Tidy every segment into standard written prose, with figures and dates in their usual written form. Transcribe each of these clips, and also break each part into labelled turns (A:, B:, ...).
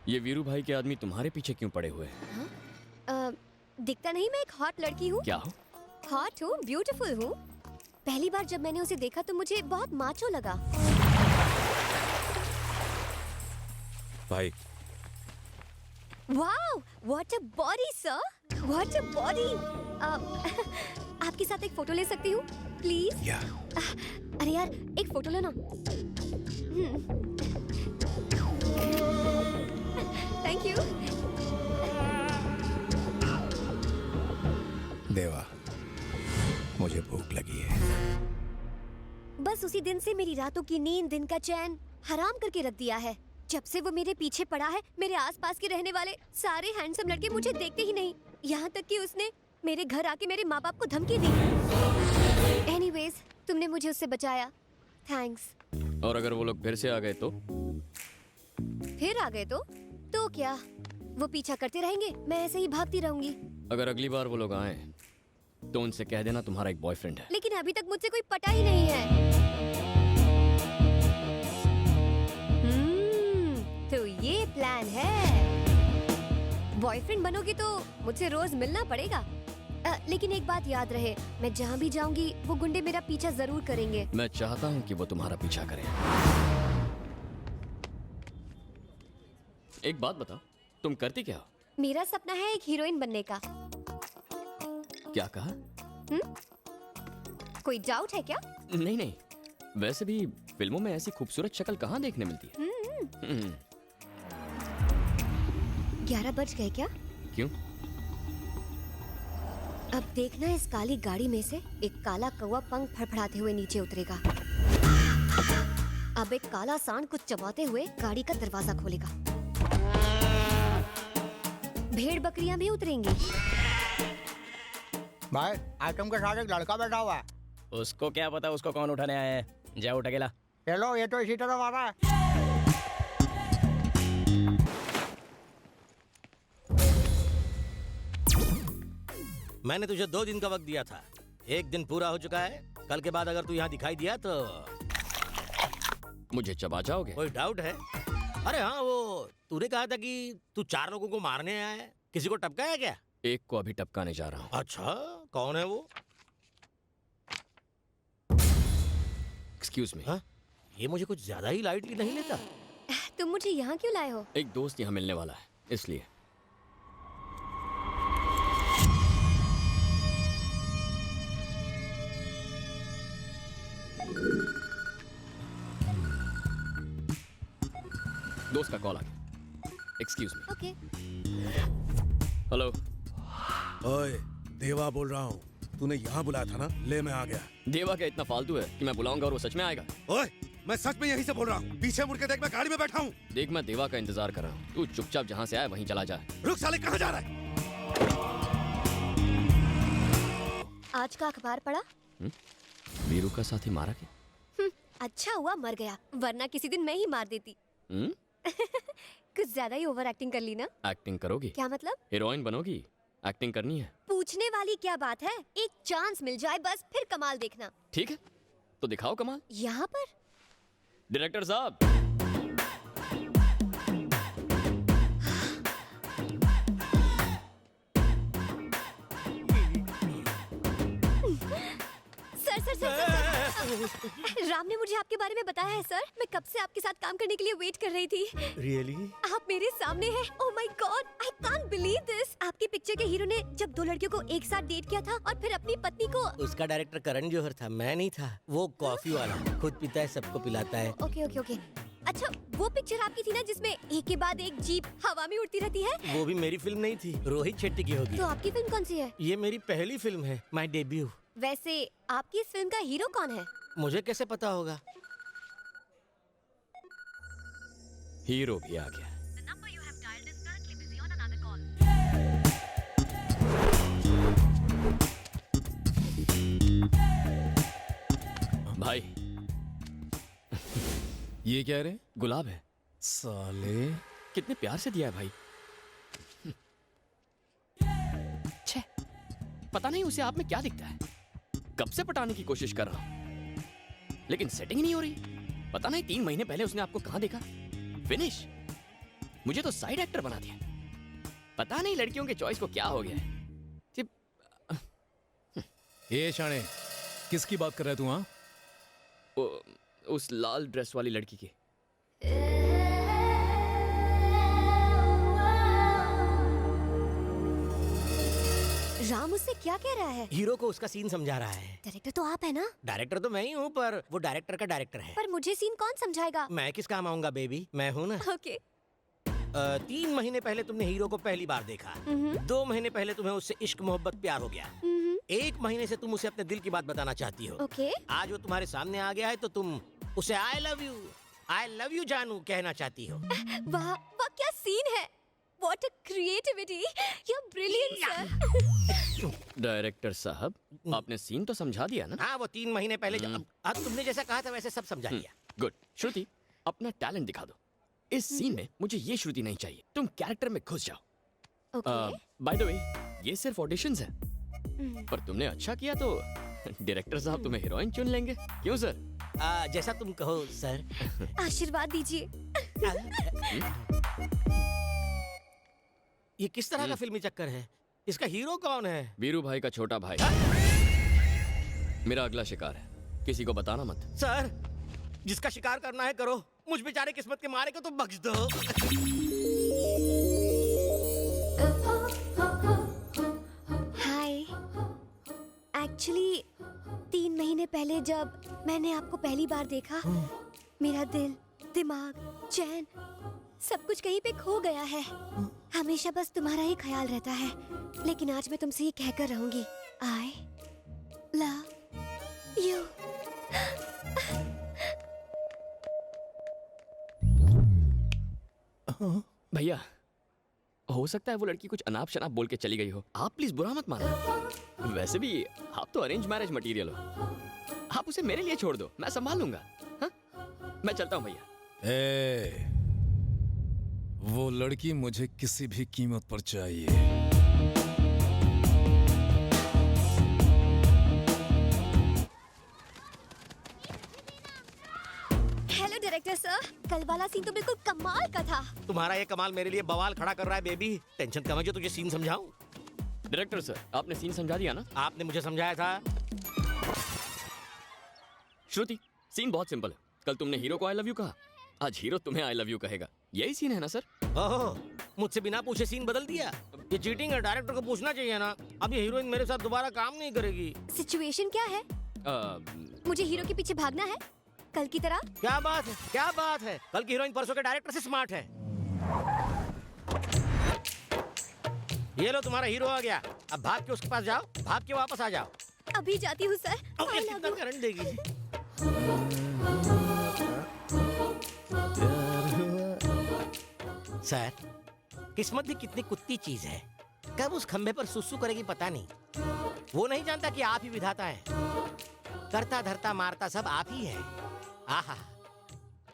A: ये वीरू भाई के आदमी तुम्हारे पीछे क्यों पड़े हुए हैं?
B: दिखता नहीं मैं एक हॉट लड़की हूँ?
A: क्या हो?
B: हॉट हूँ, ब्यूटीफुल हूँ। पहली बार जब मैंने उसे देखा तो मुझे बहुत माचो लगा।
C: भाई
B: wow, what a body sir, what a body. आपके साथ एक फोटो ले सकती हूँ प्लीज?
C: या
B: अरे यार एक फोटो लो ना। Thank you.
C: देवा, मुझे भूख लगी है।
B: बस उसी दिन से मेरी रातों की नींद, दिन का चैन हराम करके रख दिया है। जब से वो मेरे पीछे पड़ा है, मेरे आसपास के रहने वाले सारे हैंडसम लड़के मुझे देखते ही नहीं। यहाँ तक कि उसने मेरे घर आके मेरे माँ बाप को धमकी दी। एनीवेज, तुमने मुझे उससे बचाया, थैंक्स।
A: और अगर वो लोग फिर से आ गए तो?
B: फिर आ गए तो क्या? वो पीछा करते रहेंगे, मैं ऐसे ही भागती रहूंगी।
A: अगर अगली बार वो लोग आए तो उनसे कह देना तुम्हारा एक बॉयफ्रेंड है।
B: लेकिन अभी तक मुझसे कोई पटा ही नहीं है। तो ये प्लान है। बॉयफ्रेंड बनोगी तो मुझसे रोज मिलना पड़ेगा। लेकिन एक बात याद रहे, मैं जहाँ भी जाऊंगी वो गुंडे मेरा पीछा जरूर करेंगे।
A: मैं चाहता हूँ कि वो तुम्हारा पीछा करें। एक बात बताओ, तुम करती क्या हो?
B: मेरा सपना है एक हीरोइन बनने का।
A: क्या कहा?
B: कोई डाउट है क्या?
A: नहीं नहीं, वैसे भी फिल्मों में ऐसी खूबसूरत शक्ल कहाँ देखने मिलती है?
B: 11 बज गए क्या?
A: क्यों?
B: अब देखना, इस काली गाड़ी में से एक काला कौवा पंख फड़फड़ाते हुए नीचे उतरेगा। अब एक काला सांड कुछ चबाते हुए गाड़ी का दरवाजा खोलेगा। भेड़ बकरियां भी उतरेंगी।
D: भाई, आइटम के साथ एक लड़का बैठा हुआ है।
E: उसको क्या पता उसको कौन उठाने आया है। जाओ उठ अकेला।
D: चलो, ये तो इसी तरफ आ रहा है।
E: मैंने तुझे 2 दिन का वक्त दिया था, 1 दिन पूरा हो चुका है। कल के बाद अगर तू यहाँ दिखाई दिया तो
A: मुझे चबा जाओगे?
E: कोई डाउट है? अरे हाँ, वो तूने कहा था कि तू 4 लोगों को मारने आया है। किसी को टपकाया क्या?
A: एक को अभी टपकाने जा रहा हूँ।
E: अच्छा, कौन है वो?
A: Excuse me.
E: हाँ? ये मुझे कुछ ज्यादा ही लाइटली नहीं लेता।
B: तुम मुझे यहाँ क्यों लाए हो?
A: एक दोस्त यहाँ मिलने वाला है, इसलिए। दोस्त का कॉल आ गया। Excuse me.
B: ओके।
A: हेलो।
C: ओए, देवा बोल रहा हूँ। तूने यहाँ बुलाया था ना? ले, मैं आ गया।
A: देवा क्या इतना फालतू है कि मैं बुलाऊंगा और वो सच में आएगा?
C: ओए, मैं सच में यहीं से बोल रहा हूँ। पीछे मुड़ के देख, मैं गाड़ी में बैठा हूँ।
A: देख, मैं देवा का इंतजार कर रहा हूँ। तू चुपचाप जहाँ से आया वहीं चला जा।
C: रुक साले, कहाँ जा रहा है?
B: आज का अखबार पढ़ा?
A: वीरू का साथी मारा क्या?
B: अच्छा हुआ मर गया, वरना किसी दिन मैं ही मार देती। कुछ ज्यादा ही ओवर एक्टिंग कर ली ना?
A: एक्टिंग करोगी?
B: क्या मतलब?
A: हीरोइन बनोगी? एक्टिंग करनी है?
B: पूछने वाली क्या बात है, एक चांस मिल जाए बस, फिर कमाल देखना।
A: ठीक है, तो दिखाओ कमाल।
B: यहाँ पर?
A: डायरेक्टर साहब।
B: सर, राम ने मुझे आपके बारे में बताया है सर। मैं कब से आपके साथ काम करने के लिए वेट कर रही थी।
E: रियली?
B: आप मेरे सामने हैं। Oh my God, I can't believe this. आपकी पिक्चर के हीरो ने जब 2 लड़कियों को एक साथ डेट किया था और फिर अपनी पत्नी को।
E: उसका डायरेक्टर करण जौहर था, मैं नहीं था। वो कॉफी वाला, खुद पीता है, सबको पिलाता है।
B: Okay okay okay. अच्छा, वो पिक्चर आपकी थी ना जिसमें एक के बाद एक जीप हवा में उड़ती रहती है?
E: वो भी मेरी फिल्म नहीं थी, रोहित शेट्टी की होगी।
B: तो आपकी फिल्म कौन सी है?
E: ये मेरी पहली फिल्म है, माय डेब्यू।
B: वैसे आपकी इस फिल्म का हीरो कौन है?
E: मुझे कैसे पता होगा?
A: हीरो भी आ गया। भाई,
C: ये क्या रे?
A: गुलाब है।
C: साले,
A: कितने प्यार से दिया है भाई। छे, पता नहीं उसे आप में क्या दिखता है। कब से पटाने की कोशिश कर रहा हूं, लेकिन सेटिंग नहीं हो रही। पता नहीं 3 महीने पहले उसने आपको कहां देखा। फिनिश। मुझे तो साइड एक्टर बना दिया। पता नहीं लड़कियों के चॉइस को क्या हो गया है।
F: ये शाणे, किसकी बात कर रहा है तू? हाँ,
A: उस लाल ड्रेस वाली लड़की की।
B: राम उससे क्या कह रहा है?
E: हीरो को उसका सीन समझा रहा है।
B: डायरेक्टर तो आप है ना?
E: डायरेक्टर तो मैं ही हूँ, पर वो डायरेक्टर का डायरेक्टर है।
B: पर मुझे सीन कौन समझाएगा?
E: मैं किस काम आऊंगा बेबी, मैं हूँ ना।
B: ओके।
E: 3 महीने पहले तुमने हीरो को पहली बार देखा। 2 महीने पहले तुम्हें उससे इश्क मोहब्बत प्यार हो गया। 1 महीने से तुम उसे अपने दिल की बात बताना चाहती हो।
B: ओके।
E: आज वो तुम्हारे सामने आ गया है तो तुम उसे आई लव यू जानू कहना चाहती हो।
B: वाह वाह, क्या सीन है! What a creativity! You're brilliant, sir.
A: Director साहब, आपने सीन तो समझा दिया ना?
E: हाँ, वो 3 महीने पहले अब तुमने जैसा कहा था वैसे सब समझा दिया।
A: गुड। श्रुति, अपना टैलेंट दिखा दो। इस सीन में मुझे ये श्रुति नहीं चाहिए, तुम कैरेक्टर में घुस जाओ।
B: Okay.
A: बाय द वे, ये सिर्फ ऑडिशंस है, पर तुमने अच्छा किया तो डायरेक्टर साहब तुम्हें हीरोइन चुन लेंगे। क्यों सर?
E: जैसा तुम कहो सर।
B: आशीर्वाद दीजिए।
E: ये किस तरह का फिल्मी चक्कर है? इसका हीरो कौन है?
A: वीरू भाई का छोटा भाई। मेरा अगला शिकार है, किसी को बताना मत।
E: सर, जिसका शिकार करना है करो, मुझ बेचारे किस्मत के मारे को तो बख्श दो।
B: हाय, एक्चुअली 3 महीने पहले जब मैंने आपको पहली बार देखा, मेरा दिल, दिमाग, चैन सब कुछ कहीं पे खो गया है। हमेशा बस तुम्हारा ही ख्याल रहता है, लेकिन आज मैं तुमसे ये कहकर रहूंगी, आई लव यू।
A: भैया, हो सकता है वो लड़की कुछ अनाप शनाप बोल के चली गई हो। आप प्लीज बुरा मत मानो। वैसे भी आप तो अरेंज मैरिज मटेरियल हो। आप उसे मेरे लिए छोड़ दो, मैं संभाल लूंगा। हाँ? मैं चलता हूँ भैया।
F: वो लड़की मुझे किसी भी कीमत पर चाहिए।
B: हेलो डायरेक्टर सर, कल वाला सीन तो बिल्कुल कमाल का था।
E: तुम्हारा ये कमाल मेरे लिए बवाल खड़ा कर रहा है बेबी। टेंशन कम है जो तुझे सीन समझाऊं।
A: डायरेक्टर सर, आपने सीन समझा दिया ना?
E: आपने मुझे समझाया था।
A: श्रुति, सीन बहुत सिंपल है। कल तुमने हीरो को आई लव यू कहा, आज हीरो तुम्हें आई लव यू कहेगा। यही सीन है ना सर?
E: ओह, मुझसे बिना पूछे सीन बदल दिया। ये चीटिंग है, डायरेक्टर को पूछना चाहिए ना। अब ये हीरोइन मेरे साथ दोबारा काम नहीं करेगी।
B: सिचुएशन क्या है? मुझे हीरो के पीछे भागना है कल की तरह?
E: क्या बात है, क्या बात है। कल की हीरोइन परसों के डायरेक्टर से स्मार्ट है। ये लो, तुम्हारा हीरो आ गया। अब भाग के उसके पास जाओ, भाग के वापस आ जाओ।
B: अभी जाती हूँ सर।
E: अब ये कितना करंट देगी? सर, किस्मत भी कितनी कुत्ती चीज है। कब उस खंबे पर सुसु करेगी पता नहीं। वो नहीं जानता कि आप ही विधाता है। करता धरता मारता सब आप ही है। आहा,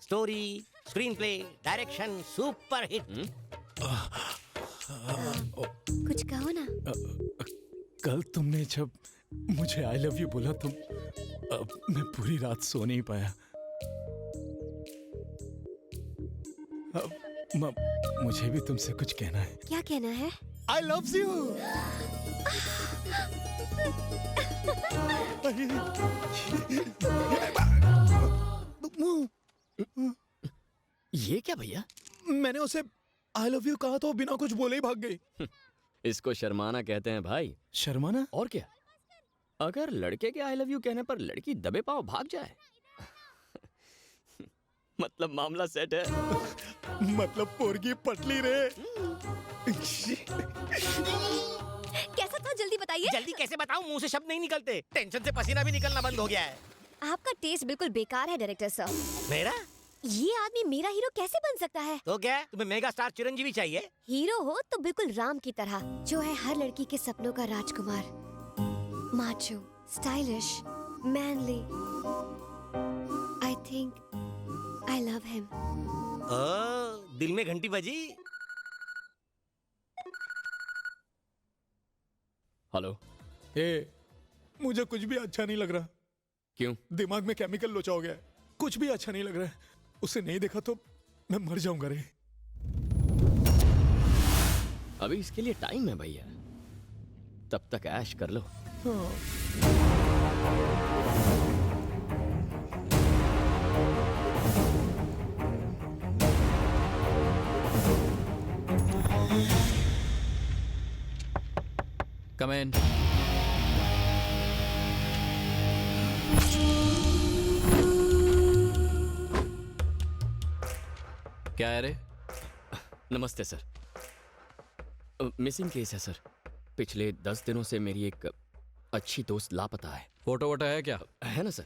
E: story, screen play, direction super hit.
B: कुछ कहो ना।
F: कल तुमने जब मुझे आई लव यू बोला तो मैं पूरी रात सो नहीं पाया। मुझे भी तुमसे कुछ कहना है।
B: क्या कहना है?
F: I love you.
A: ये क्या भैया?
F: मैंने उसे आई लव यू कहा तो बिना कुछ बोले ही भाग गई।
A: इसको शर्माना कहते हैं भाई।
F: शर्माना?
A: और क्या? अगर लड़के के आई लव यू कहने पर लड़की दबे पांव भाग जाए मतलब मामला सेट है।
F: मतलब पोरगी पटली रे।
B: कैसा था, जल्दी बताइए।
E: जल्दी कैसे बताऊं, मुंह से शब्द नहीं निकलते। टेंशन से पसीना भी निकलना बंद हो गया है।
B: आपका टेस्ट बिल्कुल बेकार है डायरेक्टर साहब।
E: मेरा?
B: ये आदमी मेरा हीरो कैसे बन सकता है?
E: तो क्या तुम्हें मेगा स्टार चिरंजीवी चाहिए?
B: हीरो हो तो बिल्कुल राम की तरह, जो है हर लड़की के सपनों का राजकुमार। Macho, stylish, manly. I think I love him.
E: ओह, दिल में घंटी बजी।
A: हेलो।
F: मुझे कुछ भी अच्छा नहीं लग रहा।
A: क्यों?
F: दिमाग में केमिकल लोचा हो गया है। कुछ भी अच्छा नहीं लग रहा है। उसे नहीं देखा तो मैं मर जाऊंगा रे।
A: अभी इसके लिए टाइम है भैया, तब तक ऐश कर लो।
F: कम इन। क्या है रे?
A: नमस्ते सर। मिसिंग केस है सर। पिछले 10 दिनों से मेरी एक अच्छी दोस्त लापता है।
F: फोटो वोटो है क्या?
A: है ना सर?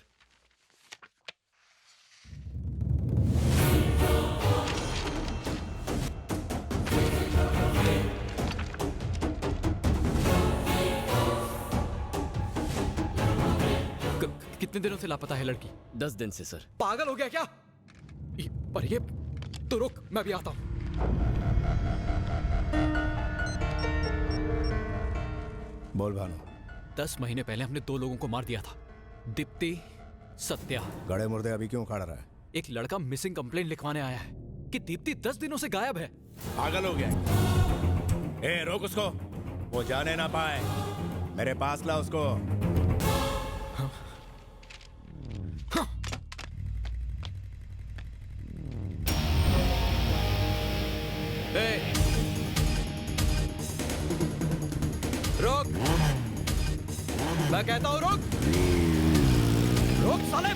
F: कितने दिनों से लापता है लड़की?
A: 10 दिन से सर।
F: पागल हो गया क्या? पर ये तो रुक, मैं भी आता हूं।
C: बोल भानु।
F: 10 महीने पहले हमने 2 लोगों को मार दिया था, दीप्ति, सत्या।
C: गड़े मुर्दे अभी क्यों खड़ा रहा है?
F: एक लड़का मिसिंग कंप्लेंट लिखवाने आया है कि दीप्ति 10 दिनों से गायब है।
C: पागल हो गया? ए रोक उसको, वो जाने ना पाए। मेरे पास ला उसको।
F: रुक, मैं कहता हूं रुक। रुक साले।